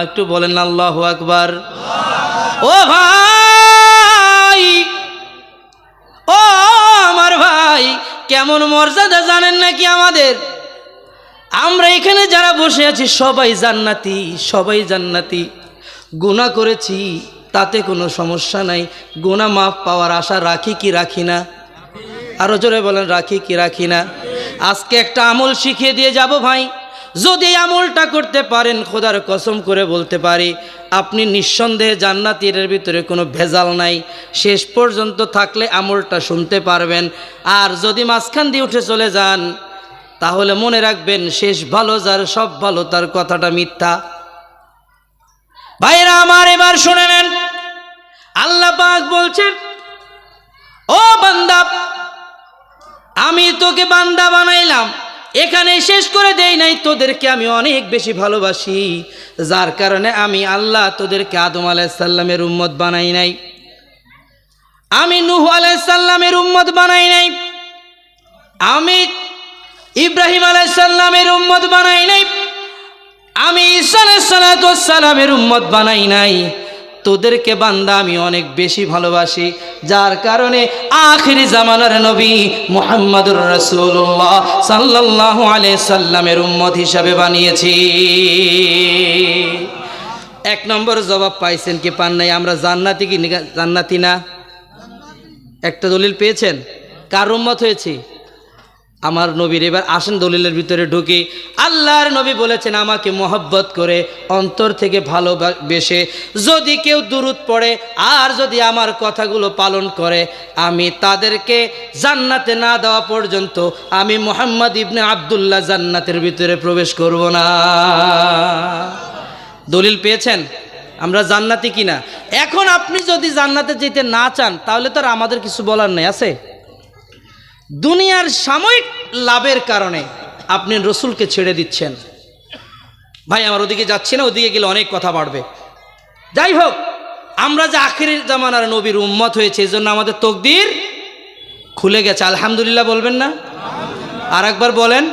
একটু বলেন আল্লাহু আকবার। ও ভাই, ও আমার ভাই, কেমন মর্যাদা জানেন নাকি আমাদের? আমরা এখানে যারা বসে আছি সবাই জান্নাতি, সবাই জান্নাতি। গুনাহ করেছি তাতে কোনো সমস্যা নাই, গুনাহ মাফ পাওয়ার আশা রাখি কি রাখি না? আরো জোরে বলেন, রাখি কি রাখি না? আজকে একটা আমল শিখিয়ে দিয়ে যাব ভাই, যদি এই আমলটা করতে পারেন খোদার কসম করে বলতে পারি আপনি নিঃসন্দেহে জান্নাতি, এর ভিতরে কোনো ভেজাল নাই। শেষ পর্যন্ত থাকলে আমলটা শুনতে পারবেন, আর যদি মাঝখান দিয়ে উঠে চলে যান তাহলে মনে রাখবেন শেষ ভালো যার সব ভালো তার কথাটা মিথ্যা। ভাইরা আমার, এবার শুনে নেন, আল্লাহ পাক বলছেন, ও বান্দা, আমি তোকে বান্দা বানাইলাম, এখানে শেষ করে দেই নাই, তোদেরকে আমি অনেক বেশি ভালোবাসি, যার কারণে আমি আল্লাহ তোদেরকে আদম আলাইহিস সালামের উম্মত বানাই নাই, আমি নূহ আলাইহিস সালামের উম্মত বানাই নাই, আমি ইব্রাহিম আলাইহিস সালামের উম্মত বানাই নাই, আমি ঈসা আলাইহিস সালামের উম্মত বানাই নাই। তোদেরকে বান্দা আমি অনেক বেশি ভালোবাসি, যার কারণে আখিরি জামানার নবী মুহাম্মদুর রাসূলুল্লাহ সাল্লাল্লাহু আলাইহি সাল্লামের উম্মত হিসাবে বানিয়েছি। এক নম্বর জবাব পাইছেন কি পান নাই? আমরা জান্নাতি কি জান্নাতি না? একটা দলিল পেয়েছেন কার উম্মত হয়েছি? আমার নবীর। এবার আসেন দলিলের ভিতরে ঢুকি। আল্লাহর নবী বলেছেন, আমাকে মহব্বত করে অন্তর থেকে ভালোবেসে যদি কেউ দুরূদ পড়ে আর যদি আমার কথাগুলো পালন করে, আমি তাদেরকে জান্নাতে না দেওয়া পর্যন্ত আমি মুহাম্মদ ইবনে আব্দুল্লাহ জান্নাতের ভিতরে প্রবেশ করব না। দলিল পেয়েছেন আমরা জান্নাতি কিনা? এখন আপনি যদি জান্নাতে যেতে না চান তাহলে তো আর আমাদের কিছু বলার নেই, আছে? দুনিয়ার সাময়িক লাভের কারণে আপনি রসুলকে ছেড়ে দিচ্ছেন। ভাই আমার ওদিকে যাচ্ছি না, ওদিকে গেলে অনেক কথা বাড়বে। যাই হোক, আমরা যে আখিরের জামানার নবীর উম্মত হয়েছে এই জন্য আমাদের তকদির খুলে গেছে। আলহামদুলিল্লাহ বলবেন না? আরেকবার বলেন,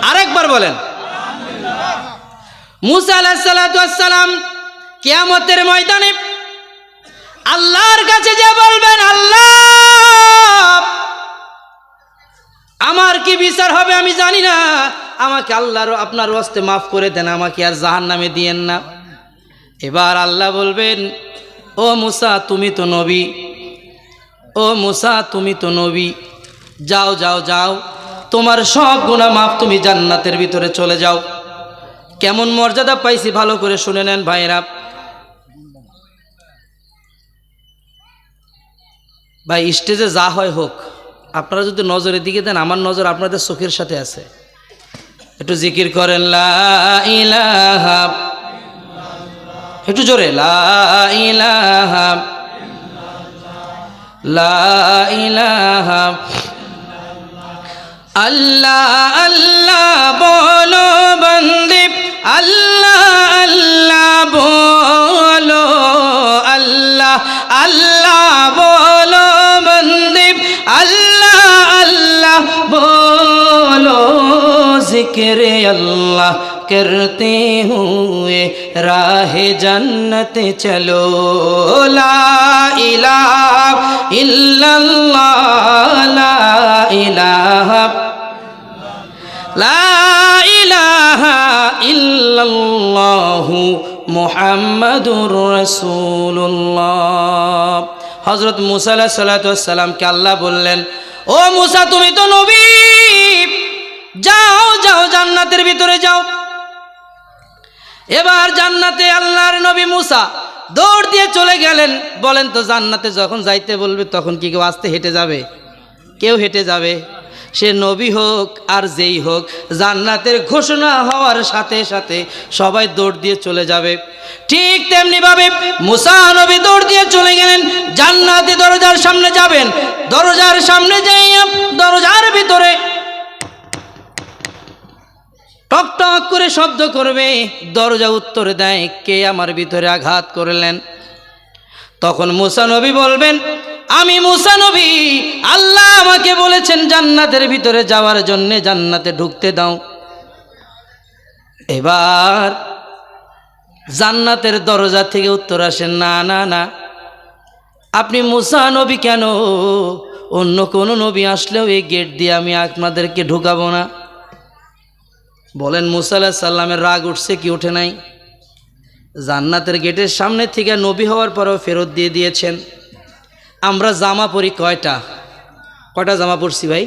আরেকবার বলেন। মুসা আলাইহিস সালাতু ওয়াস সালাম কিয়ামতের ময়দানে আল্লাহর কাছে যে বলবেন, আল্লাহ আমার কি বিচার হবে আমি জানি না, আমাকে আল্লাহর আপনার ওয়াস্তে মাফ করে দেন, আমাকে আর জাহান্নামে দিয়েন না। এবার আল্লাহ বলবেন, ও মুসা তুমি তো নবী, ও মুসা তুমি তো নবী, যাও যাও যাও, তোমার সব গুনাহ মাফ, তুমি জান্নাতের ভিতরে চলে যাও। কেমন মর্যাদা পাইছি ভালো করে শুনে নেন ভাইরা। ভাই স্টেজে যা হয় হোক, আপনারা যদি নজরের দিকে দেন, আমার নজর আপনাদের চোখের সাথে আছে। একটু জিকির করেন, লা ইলাহা, একটু জোরে, লা ইলাহা, লা ইলাহা, আল্লাহ আল্লাহ বলো বন্দে, আল্লাহ আল্লাহ বলো, আল্লাহ আল্লাহ বলো বন্দে, আল্লাহ আল্লাহ বলো, জিক্রে আল্লাহ करते हुए राहे जन्नत चलो, ला इलाहा इल्लल्लाह, ला इलाहा, ला इलाहा इल्लल्लाहु मुहम्मदुर रसूलुल्लाह। हजरत मूसा अलैहिस्सलातु কে আল্লাহ বললেন, ও মুসা তুমি তো নবী, যাও যাও জান্নাতের ভিতরে যাও। এবার জান্নাতে আল্লাহর নবী মুসা দৌড় দিয়ে চলে গেলেন। বলেন তো জান্নাতে যখন যাইতে বলবে তখন কি কেউ আস্তে হেঁটে যাবে? কেউ হেঁটে যাবে? সে নবী হোক আর যেই হোক, জান্নাতের ঘোষণা হওয়ার সাথে সাথে সবাই দৌড় দিয়ে চলে যাবে। ঠিক তেমনি ভাবে মুসা নবী দৌড় দিয়ে চলে গেলেন, জান্নাতি দরজার সামনে যাবেন। দরজার সামনে যাইয়া দরজার ভিতরে টক টক করে শব্দ করবে, দরজা উত্তর দেয়, কে আমার ভিতরে আঘাত করলেন? তখন মুসা নবী বলবেন, আমি মুসা নবী, আল্লাহ আমাকে বলেছেন জান্নাতের ভিতরে যাওয়ার জন্য, জান্নাতে ঢুকতে দাও। এবার জান্নাতের দরজা থেকে উত্তর আসেন, না না না, আপনি মুসা নবী কেন, অন্য কোনো নবী আসলেও এই গেট দিয়ে আমি আপনাদেরকে ঢুকাবো না। বলেন মুসা আলাইহিস সালামের রাগ উঠছে কি উঠে নাই? জান্নাতের গেটের সামনে থেকে নবী হওয়ার পরেও ফেরত দিয়ে দিয়েছেন। আমরা জামা পরি কয়টা জামা পরছি ভাই?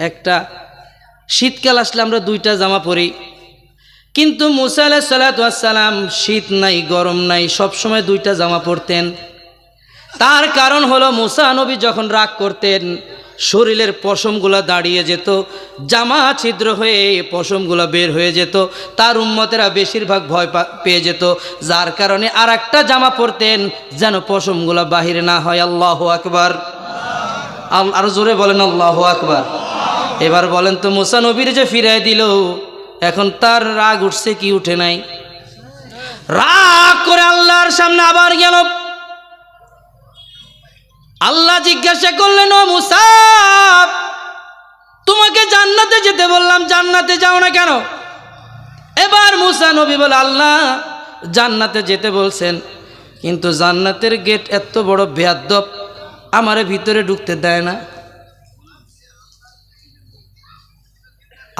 একটা। শীতকাল আসলে আমরা 2টা জামা পরি, কিন্তু মুসা আলাইহিস সালাম শীত নাই গরম নাই, সবসময় 2টা জামা পরতেন। তার কারণ হলো মুসা নবী যখন রাগ করতেন শরীরের পশমগুলো দাঁড়িয়ে যেত, জামা ছিদ্র হয়ে পশমগুলো বের হয়ে যেত, তার উম্মতেরা বেশিরভাগ ভয় পেয়ে যেত, যার কারণে আর একটা জামা পরতেন যেন পশমগুলো বাহিরে না হয়। আল্লাহু আকবার, আরো জোরে বলেন আল্লাহু আকবার। এবার বলেন তো মুসা নবীর যে ফিরাই দিল, এখন তার রাগ উঠছে কি উঠে নাই? রাগ করে আল্লাহর সামনে আবার গেল। আল্লাহ জিজ্ঞাসা করলেন, ও মুসা, তোমাকে জান্নাতে যেতে বললাম, জান্নাতে যাও না কেন? এবার মুসা নবী বলে, আল্লাহ জান্নাতে যেতে বলছেন, কিন্তু জান্নাতের গেট এত বড় বেয়াদব, আমারে ভিতরে ঢুকতে দেয় না।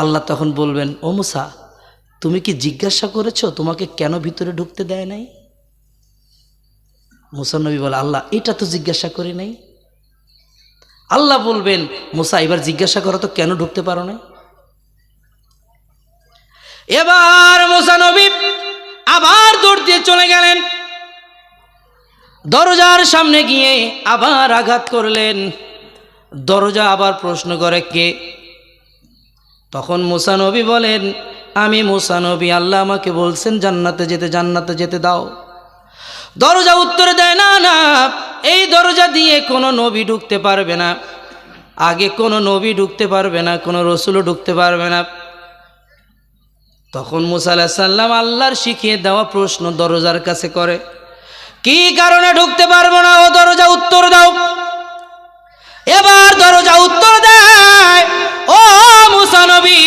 আল্লাহ তখন বলবেন, ও মুসা, তুমি কি জিজ্ঞাসা করেছো তোমাকে কেন ভিতরে ঢুকতে দেয় নাই? মুসা নবী বলে, আল্লাহ এটা তো জিজ্ঞাসা করি নাই। আল্লাহ বলবেন, মুসা এবার জিজ্ঞাসা করো তো কেন ঢুকতে পারো না? এবার মুসা নবী আবার দৌড় দিয়ে চলে গেলেন, দরজার সামনে গিয়ে আবার আঘাত করলেন। দরজা আবার প্রশ্ন করে, কে? তখন মুসা নবী বলেন, আমি মুসা নবী, আল্লাহ আমাকে বলছেন জান্নাতে যেতে, জান্নাতে যেতে দাও। দরজা উত্তর দেয়, না না, এই দরজা দিয়ে কোনো নবী ঢুকতে পারবে না, আগে কোনো নবী ঢুকতে পারবে না, কোনো রসুলও ঢুকতে পারবে না। তখন মুসা আলাইহিস সালাম আল্লাহর শিখিয়ে দেওয়া প্রশ্ন দরজার কাছে করে, কি কারণে ঢুকতে পারবো না? ও দরজা উত্তর দাও। এবার দরজা উত্তর দেয়, ও মুসা নবী,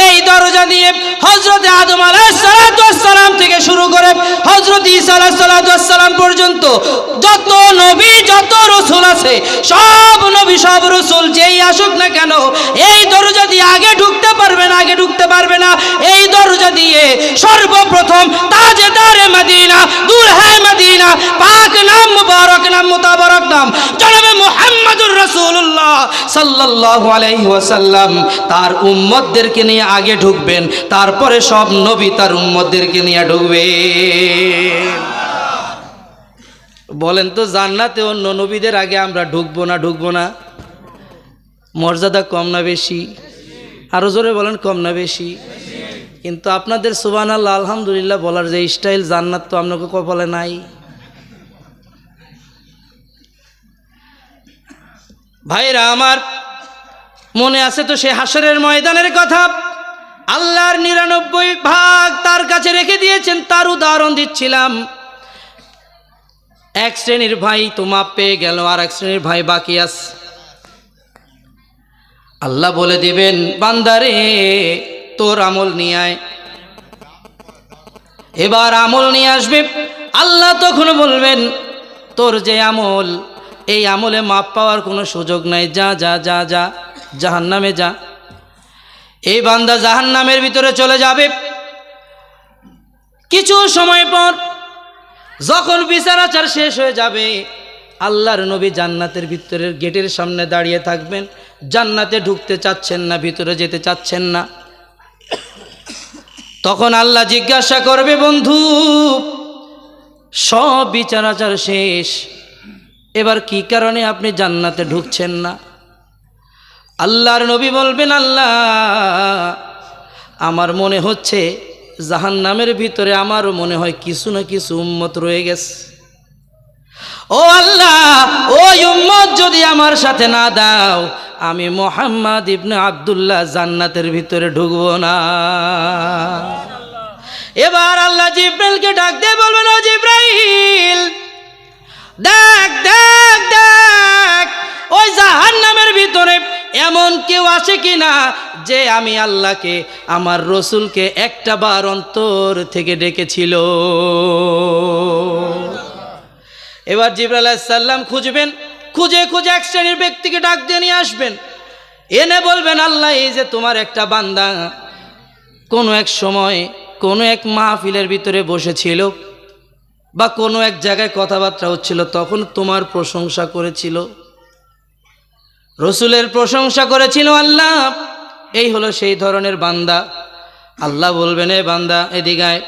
এই দরজা দিয়ে হযরত আদম আলাইহিস সালাম থেকে শুরু করে হযরত ঈসা আলাইহিস সালাম পর্যন্ত যত নবী যত রাসূল আছে, সব নবী সব রাসূল যেই আসুক না কেন, এই দরজা দিয়ে আগে ঢুকতে পারবে না, আগে ঢুকতে পারবে না। এই দরজা দিয়ে সর্বপ্রথম তাজদারে মদিনা, দুলহায়ে মদিনা, পাক নাম মুবারক নাম মুতাবারক নাম জনাবে মুহাম্মদুর রাসূলুল্লাহ সাল্লাল্লাহু আলাইহি ওয়াসাল্লাম তার উম্মতদেরকে নিয়ে আগে ঢুকবেন, তারপরে সব নবী তার উম্মতদেরকে নিয়ে ঢুকবে। বলেন তো জান্নাতে অন্য নবীদের আগে আমরা ঢুকবো না? ঢুকবো না? মর্যাদা কম না বেশি? আরো জোরে বলেন, কম না বেশি? কিন্তু আপনাদের সুবহানাল্লাহ আলহামদুলিল্লাহ বলার যে স্টাইল, জান্নাত তো আপনাকে কপালে নাই। ভাইরা আমার, মনে আছে তো সে হাসরের ময়দানের কথা? আল্লাহর 99 ভাগ তার কাছে রেখে দিয়েছেন, তার উদাহরণ দিচ্ছিলাম। এক শ্রেণীর ভাই তো মাপ পেয়ে গেল, আর এক শ্রেণীর ভাই বাকি আছে। আল্লাহ বলে দিবেন, বান্দারে তোর আমল নিয়ে আয়। এবার আমল নিয়ে আসবে। আল্লাহ তখন বলবেন, তোর যে আমল, এই আমলে মাপ পাওয়ার কোনো সুযোগ নাই, যা যা যা যা জাহান্নামে যা। এই বান্দা জাহান্নামের ভিতরে চলে যাবে। কিছু সময় পর যখন বিচার আচার শেষ হয়ে যাবে, আল্লাহর নবী জান্নাতের ভিতরের গেটের সামনে দাঁড়িয়ে থাকবেন। জান্নাতে ঢুকতে চাচ্ছেন না, ভিতরে যেতে চাচ্ছেন না। তখন আল্লাহ জিজ্ঞাসা করবে, বন্ধু সব বিচার আচার শেষ, এবার কি কারণে আপনি জান্নাতে ঢুকছেন না? আল্লাহর নবী বলবেন, আল্লাহ আমার মনে হচ্ছে জাহান্নামের ভিতরে আমারও মনে হয় কিছু না কিছু উম্মত রয়ে গেছে। ও আল্লাহ, ওই উম্মত যদি আমার সাথে না দাও, আমি মুহাম্মদ ইবনে আব্দুল্লাহ জান্নাতের ভিতরে ঢুকবো না। এবার আল্লাহ জিব্রাইলকে ডাক দিয়ে বলবেন, ও জিব্রাইল, দেখ দেখ দেখ, ওই জাহান্নামের ভিতরে এমন কেউ আছে কি না যে আমি আল্লাহকে আমার রসুলকে একটা বার অন্তর থেকে ডেকেছিল? এবার জিবরাইল আলাইহিস সালাম খুঁজবেন, খুঁজে খুঁজে এক শ্রেণীর ব্যক্তিকে ডাক দিয়ে নিয়ে আসবেন, এনে বলবেন আল্লাহ এই যে তোমার একটা বান্দা কোনো এক সময় কোনো এক মাহফিলের ভিতরে বসেছিল বা কোনো এক জায়গায় কথাবার্তা হচ্ছিল, তখন তোমার প্রশংসা করেছিল, রসুলের প্রশংসা করেছিল। আল্লাহ এই হলো সেই ধরনের বান্দা। আল্লাহ বলবেন এ বান্দা এদিকে আয়,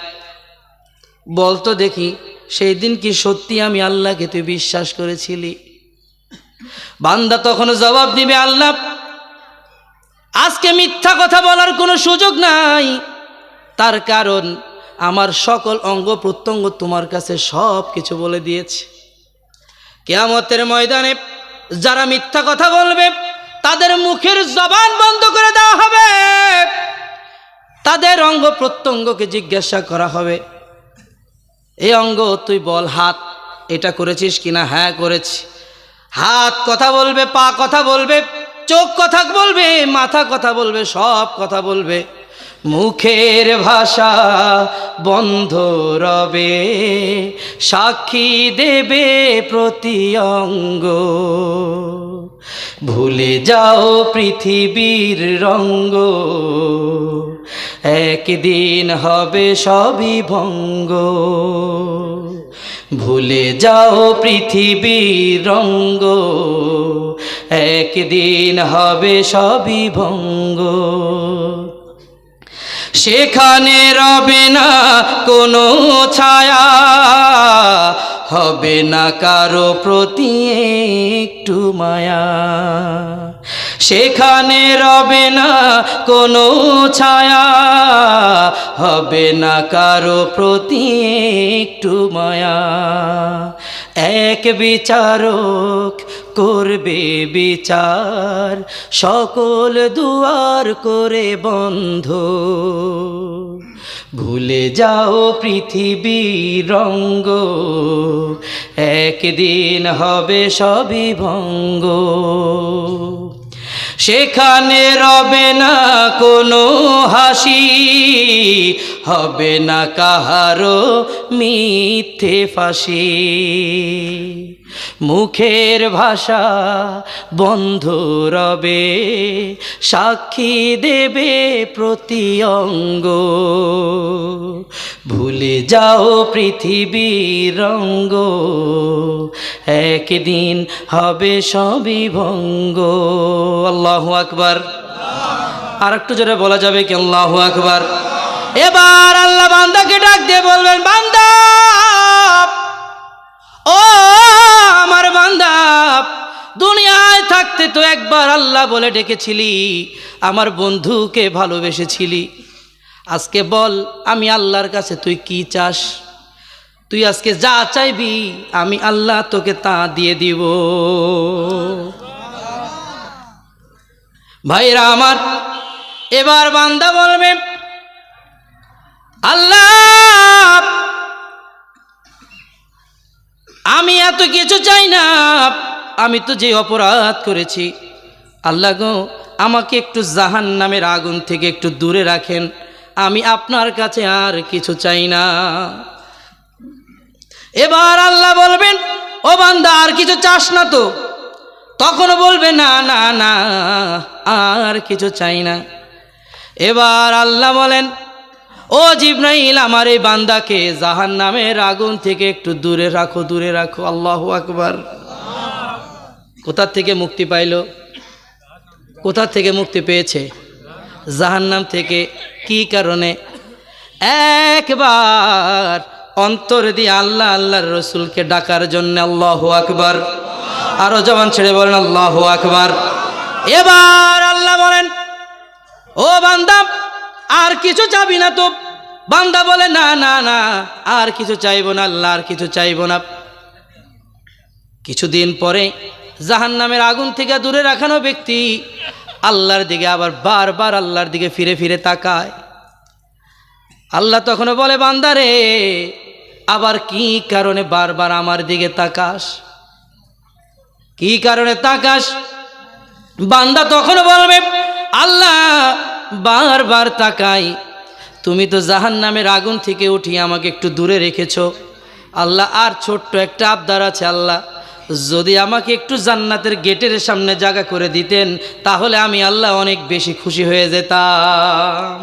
বলতো দেখি সেই দিন কি সত্যি আমি আল্লাহকে তুই বিশ্বাস করেছিলি? বান্দা তখন জবাব দিবে আল্লাহ আজকে মিথ্যা কথা বলার কোনো সুযোগ নাই, তার কারণ আমার সকল অঙ্গ প্রত্যঙ্গ তোমার কাছে সব কিছু বলে দিয়েছে। কিয়ামতের ময়দানে যারা মিথ্যা কথা বলবে তাদের মুখের জবান বন্ধ করে দেওয়া হবে, তাদের অঙ্গ প্রত্যঙ্গকে জিজ্ঞাসা করা হবে এই অঙ্গ তুই বল হাত এটা করেছিস কিনা? হ্যাঁ করেছি। হাত কথা বলবে, পা কথা বলবে, চোখ কথা বলবে, মাথা কথা বলবে, সব কথা বলবে। মুখের ভাষা বন্ধ রবে, সাক্ষী দেবে প্রতি অঙ্গ। ভুলে যাও পৃথিবীর রঙ্গ, একদিন হবে সবই ভঙ্গ। ভুলে যাও পৃথিবীর রঙ্গ, একদিন হবে সবই ভঙ্গ। সেখানে রবে না কোনো ছায়া, হবে না কারো প্রতি একটু মায়া। সেখানে রবে না কোনো ছায়া, হবে না কারো প্রতি একটু মায়া। এক বিচারক করবে বিচার, সকল দুয়ার করে বন্ধ। ভুলে যাও পৃথিবীর রঙ্গ, একদিন হবে সবই ভঙ্গ। সেখানে রবে না কোনো হাসি, হবে না কাহারো মিথ্যে ফাঁসি। মুখের ভাষা বন্ধ রবে, সাক্ষী দেবে প্রতি অঙ্গ। ভুলে যাও পৃথিবীর রঙ্গ, একদিন হবে সবই ভঙ্গ। আল্লাহু আকবার। আর একটু জোরে বলা যাবে কি আল্লাহু আকবার? এবার আল্লাহ বান্দাকে ডাক দিয়ে বলবেন বান্দা, ও আমার বান্দা, দুনিয়ায় থাকতে তো একবার আল্লাহ বলে ডেকেছিলি, আমার বন্ধুকে ভালোবেসেছিলি। আজকে বল আমি আল্লাহর কাছে তুই কি চাস? তুই আজকে যা চাইবি আমি আল্লাহ তোকে তা দিয়ে দিব। ভাইরা আমার, এবার বান্দা বলবে আল্লাহ আমি এত কিছু চাই না, আমি তো যে অপরাধ করেছি, আল্লাহ গো আমাকে একটু জাহান্নামের আগুন থেকে একটু দূরে রাখেন, আমি আপনার কাছে আর কিছু চাই না। এবার আল্লাহ বলবেন ও বান্দা আর কিছু চাস না তো? তখন বলবে না না না আর কিছু চাই না। এবার আল্লাহ বলেন ও জিবরাইল আমার এই বান্দাকে জাহান্নামের আগুন থেকে একটু দূরে রাখো, দূরে রাখো। আল্লাহু আকবার। কোথা থেকে মুক্তি পাইল? কোথা থেকে মুক্তি পেয়েছে? জাহান্নাম থেকে। কি কারণে? একবার অন্তর দিয়ে আল্লাহ আল্লাহর রসুলকে ডাকার জন্য। আল্লাহু আকবার। আরো জবান ছেড়ে বলেন আল্লাহু আকবার। এবার আল্লাহ বলেন ও বান্দা আর কিছু চাবি না তো? বান্দা বলে না না না আর কিছু চাইবো না আল্লাহ, আর কিছু চাইবো না। কিছুদিন পরে জাহান্নামের আগুন থেকে দূরে রাখানো ব্যক্তি আল্লাহর দিকে আবার বারবার আল্লাহর দিকে ফিরে ফিরে তাকায়। আল্লাহ তখন বলে বান্দারে আবার কি কারণে বারবার আমার দিকে তাকাস? কি কারণে তাকাস? বান্দা তখন বলবে, আল্লাহ বারবার তাকাই, তুমি তো জাহান্নামের আগুন থেকে উঠিয়ে আমাকে একটু দূরে রেখেছো। আল্লাহ আর ছোট্ট একটা আবদার আছে, আল্লাহ যদি আমাকে একটু জান্নাতের গেটের সামনে জায়গা করে দিতেন তাহলে আমি আল্লাহ অনেক বেশি খুশি হয়ে যেতাম।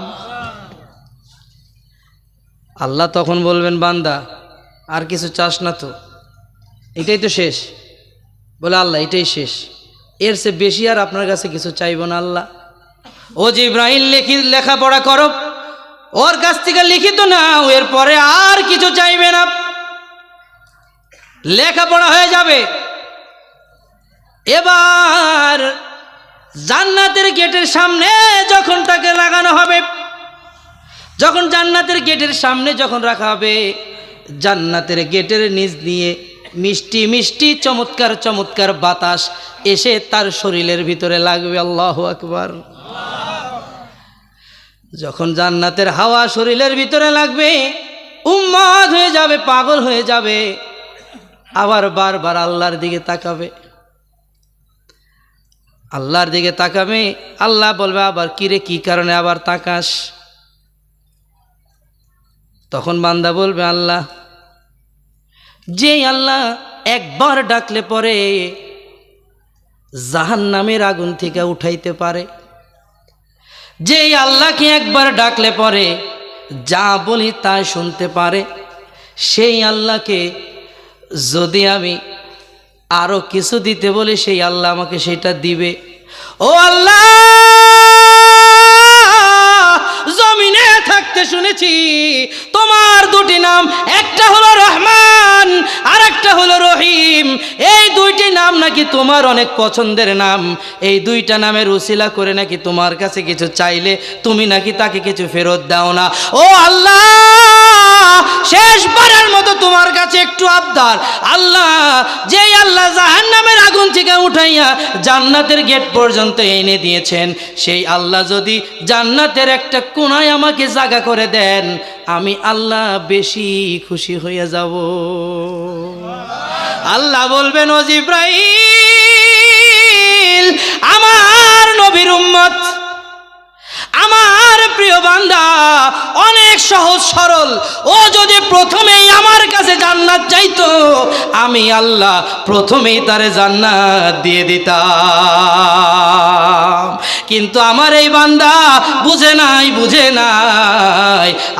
আল্লাহ তখন বলবেন, বান্দা আর কিছু চাস না তো, এটাই তো শেষ। বলে, আল্লাহ এটাই শেষ, এর চেয়ে বেশি আর আপনার কাছে কিছু চাইব না আল্লাহ। ও জিব্রাইল লেখাপড়া করো, ওর কাছ থেকে লিখিত নাও, এরপরে আর কিছু চাইবে না, লেখাপড়া হয়ে যাবে। এবার জান্নাতের গেটের সামনে যখন তাকে লাগানো হবে, যখন জান্নাতের গেটের সামনে যখন রাখা হবে, জান্নাতের গেটের নিচ দিয়ে মিষ্টি মিষ্টি চমৎকার চমৎকার বাতাস এসে তার শরীরের ভিতরে লাগবে। আল্লাহু আকবার। যখন জান্নাতের হাওয়া শরীরের ভিতরে লাগবে, উম্মাদ হয়ে যাবে, পাগল হয়ে যাবে, আবার বারবার আল্লাহর দিকে তাকাবে, আল্লাহর দিকে তাকাবে। আল্লাহ বলবে, আবার কিরে কি কারণে আবার তাকাস? তখন বান্দা বলবে, আল্লাহ যে আল্লাহ একবার ডাকলে পরে জাহান্নামের আগুন থেকে উঠাইতে পারে, যে আল্লাহকে একবার ডাকলে পরে যা বলি তা শুনতে পারে, সেই আল্লাহকে যদি আমি আরো কিছু দিতে বলি সেই আল্লাহ আমাকে সেটা দিবে। ও আল্লাহ, জমিনে থাকতে শুনেছি তোমার দুটি নাম, একটা হলো রহমান আর একটা হলো রহিম। এই দুইটি নাম নাকি তোমার অনেক পছন্দের নাম। এই দুইটা নামের উসিলা করে নাকি তোমার কাছে কিছু চাইলে তুমি নাকি তাকে কিছু ফেরত দাও না। ও আল্লাহ, শেষবারের মতো তোমার কাছে একটু আবদার, আল্লাহ যেই আল্লাহ জাহান্নামের আগুন থেকে উঠাইয়া জান্নাতের গেট পর্যন্ত এনে দিয়েছেন, সেই আল্লাহ যদি জান্নাতের একটা কোণায় আমাকে জায়গা করে দেন, আমি আল্লাহ বেশি খুশি হয়ে যাব। আল্লাহ বলবেন, ও জিব্রাইল, আমার নবীর উম্মত, আমার প্রিয় বান্দা অনেক সহজ সরল, ও যদি প্রথমেই আমার কাছে জান্নাত চাইতো, আমি আল্লাহ প্রথমেই তারে জান্নাত দিয়ে দিতাম। কিন্তু আমার এই বান্দা বুঝে নাই,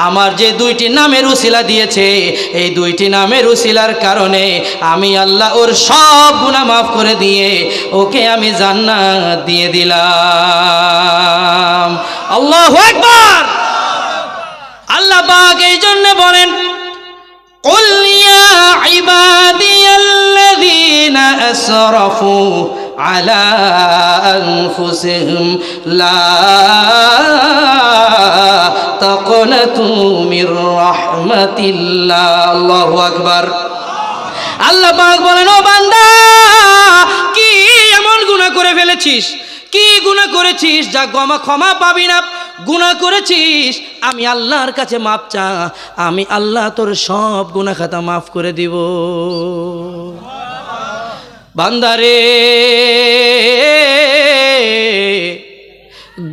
আমার যে দুইটি নামের উসিলা দিয়েছে, এই দুইটি নামের উসিলার কারণে আমি আল্লাহ ওর সব গুনাহ মাফ করে দিয়ে ওকে আমি জান্নাত দিয়ে দিলাম। আল্লাহু আকবার। আল্লাহ পাক এই জন্য বলেন, কুল ইয়া ইবাদিয়াল্লাযীনা আসরাফু আলা আনফুসিহিম লা তাকনাতু মির রাহমাতিল্লাহ। আল্লাহু আকবার। আল্লাহ পাক বলেন, ও বান্দা, কি এমন গুনাহ করে ফেলেছিস, কি গুনাহ করেছিস যা ক্ষমা পাবি না? গুনাহ করেছিস, আমি আল্লাহর কাছে মাপ চা, আমি আল্লাহ তোর সব গুনাহ খাতা মাফ করে দিব। বান্দারে,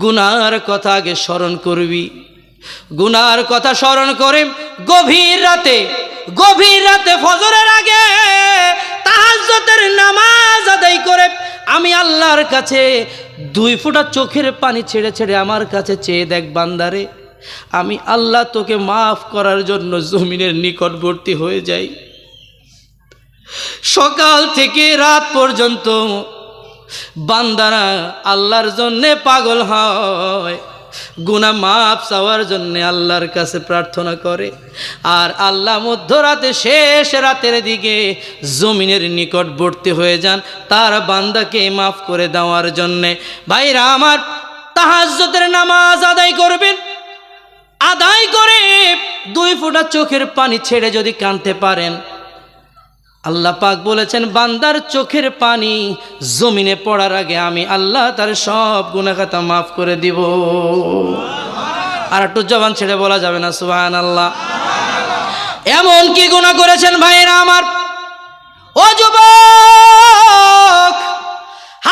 গুনার কথা আগে স্মরণ করবি। গুনার কথা স্মরণ করে গভীর রাতে ফজরের আগে তাহাজ্জুদের নামাজ আদায় করে আমি আল্লাহর কাছে 2 ফোঁটা চোখের পানি ছেড়ে ছেড়ে আমার কাছে চেয়ে দেখ বান্দারে, আমি আল্লাহ তোকে মাফ করার জন্য জমিনের নিকটবর্তী হয়ে যাই। সকাল থেকে রাত পর্যন্ত বান্দারা আল্লাহর জন্যে পাগল হয়, গুনাহ মাফ চাওয়ার জন্য আল্লাহর কাছে প্রার্থনা করে। আর আল্লাহ মধ্যরাতে শেষ রাতের দিকে জমিনের নিকটবর্তী হয়ে যান তার বান্দাকে মাফ করে দেওয়ার জন্যে। ভাইরা আমার, তাহাজ্জুদের নামাজ আদায় করবেন, আদায় করে 2 ফোঁটা চোখের পানি ছেড়ে যদি কাঁদতে পারেন, আল্লাহ পাক বলেছেন বান্দার চোখের পানি জমিনে পড়ার আগে আমি আল্লাহ তার সব গুনাহ খাতা মাফ করে দিব। আর একটু জবান ছেড়ে বলা যাবে না সুবহানাল্লাহ? এমন কি গুনাহ করেছেন ভাইরা আমার? ও যুবক,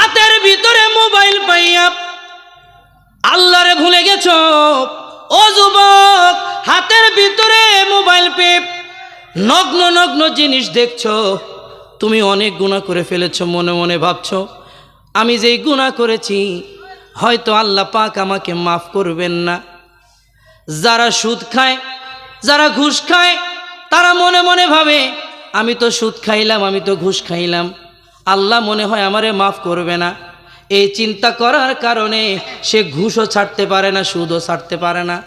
হাতের ভিতরে মোবাইল পাইয়া আল্লাহরে ভুলে গেছো। ও যুবক, হাতের ভিতরে মোবাইল পেয়ে নগ্ন নগ্ন জিনিস দেখছো। তুমি অনেক গুনাহ করে ফেলেছো, মনে মনে ভাবছো আমি যেই গুনাহ করেছি হয়তো আল্লাহ পাক আমাকে মাফ করবেন না। যারা সুদ খায়, যারা ঘুষ খায়, তারা মনে মনে ভাবে আমি তো সুদ খাইলাম, আমি তো ঘুষ খাইলাম, আল্লাহ মনে হয় আমারে মাফ করবে না। এই চিন্তা করার কারণে সে ঘুষও ছাড়তে পারে না, সুদও ছাড়তে পারে না।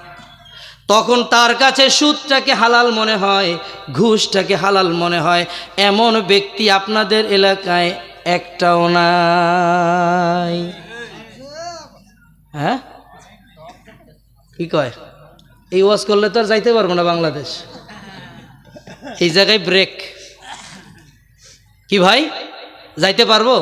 তখন তার কাছে সুদটাকে হালাল মনে হয়, ঘুষটাকে হালাল মনে হয়। এমন ব্যক্তি আপনাদের এলাকায় একটাও নাই। হ্যাঁ, কি কয়? এই ওয়াজ করলে তো আর যাইতে পারবো না বাংলাদেশ। এই জায়গায় ব্রেক। কি ভাই, যাইতে পারবো?